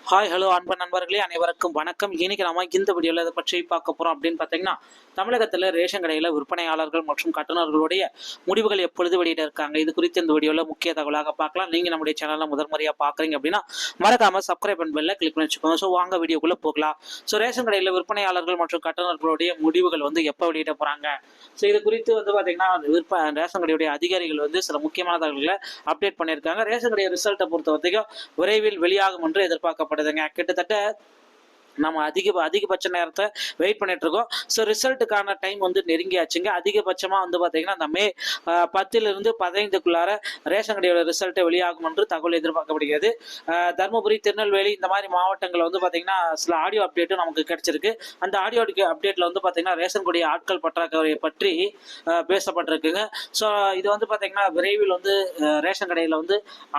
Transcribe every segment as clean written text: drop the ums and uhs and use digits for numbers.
Hi hello அன்பு நண்பர்களே, அனைவருக்கும் வணக்கம். இன்னைக்கு நாம இந்த வீடியோவில் இதை பற்றி பார்க்க போகிறோம் அப்படின்னு பார்த்தீங்கன்னா, தமிழகத்தில் ரேஷன் கடையில் விற்பனையாளர்கள் மற்றும் கட்டுநர்களுடைய முடிவுகள் எப்பொழுது வெளியிட இருக்காங்க, இது குறித்து இந்த வீடியோவில் முக்கிய தகவலாக பார்க்கலாம். நீங்கள் நம்முடைய சேனலில் முதல் முறையாக பார்க்குறீங்க அப்படின்னா மறக்காமல் சப்ஸ்கிரைப் பண்ண பெல்ல கிளிக் பண்ணி வச்சுக்கோங்க. ஸோ வாங்க வீடியோக்குள்ளே போகலாம். ஸோ ரேஷன் கடையில் விற்பனையாளர்கள் மற்றும் கட்டுநர்களுடைய முடிவுகள் எப்போ வெளியிட போகிறாங்க, ஸோ இது குறித்து பார்த்தீங்கன்னா ரேஷன் கடையுடைய அதிகாரிகள் சில முக்கியமான தகவல்களை அப்டேட் பண்ணியிருக்காங்க. ரேஷன் கடை ரிசல்ட்டை பொறுத்த வரைக்கும் விரைவில் வெளியாகும் என்று எதிர்பார்க்கப்படுதுங்க. கிட்டத்தட்ட நம்ம அதிகபட்ச நேரத்தை வெயிட் பண்ணிட்டு இருக்கோம். ஸோ ரிசல்ட்டுக்கான டைம் நெருங்கியாச்சுங்க. அதிகபட்சமாக பார்த்தீங்கன்னா அந்த மே 10 to 15 ரேஷன் கடையோட ரிசல்ட்டை வெளியாகும் என்று தகவல் எதிர்பார்க்கப்படுகிறது. தருமபுரி, திருநெல்வேலி இந்த மாதிரி மாவட்டங்கள் பார்த்தீங்கன்னா சில ஆடியோ அப்டேட்டும் நமக்கு கிடைச்சிருக்கு. அந்த ஆடியோ அப்டேட்டில் பார்த்தீங்கன்னா ரேஷன் கடைய ஆட்கள் பற்றாக்குறையை பற்றி பேசப்பட்டிருக்குங்க. ஸோ இது பார்த்தீங்கன்னா விரைவில் ரேஷன் கடையில்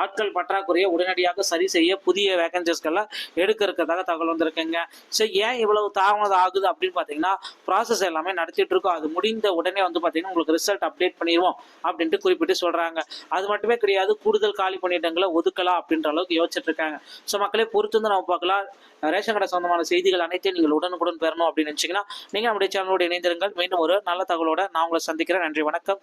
ஆட்கள் பற்றாக்குறையை உடனடியாக சரி செய்ய புதிய வேகன்சிஸ்கெல்லாம் எடுக்க இருக்கிறதாக தகவல் வந்திருக்குங்க. ஸோ ஏன் இவ்வளவு தாமதம் ஆகுது அப்படின்னு பார்த்தீங்கன்னா, ப்ராசஸ் எல்லாமே நடத்திட்டு இருக்கோம். அது முடிந்த உடனே பார்த்தீங்கன்னா உங்களுக்கு ரிசல்ட் அப்டேட் பண்ணிடுவோம் அப்படின்ட்டு குறிப்பிட்டு சொல்றாங்க. அது மட்டுமே கிடையாது, கூடுதல் காலி பணியிடங்களை ஒதுக்கலாம் அப்படின்ற அளவுக்கு யோசிச்சுட்டு இருக்காங்க. ஸோ மக்களே பொறுத்து நம்ம பார்க்கலாம். ரேஷன் கடை சொந்தமான செய்திகள் அனைத்தையும் நீங்கள் உடனுக்குடன் பெறணும் அப்படின்னு நினைச்சீங்கன்னா நீங்கள் நம்முடைய சேனலோடு இணைந்திருங்கள். மீண்டும் ஒரு நல்ல தகவலோட நான் உங்களை சந்திக்கிறேன். நன்றி, வணக்கம்.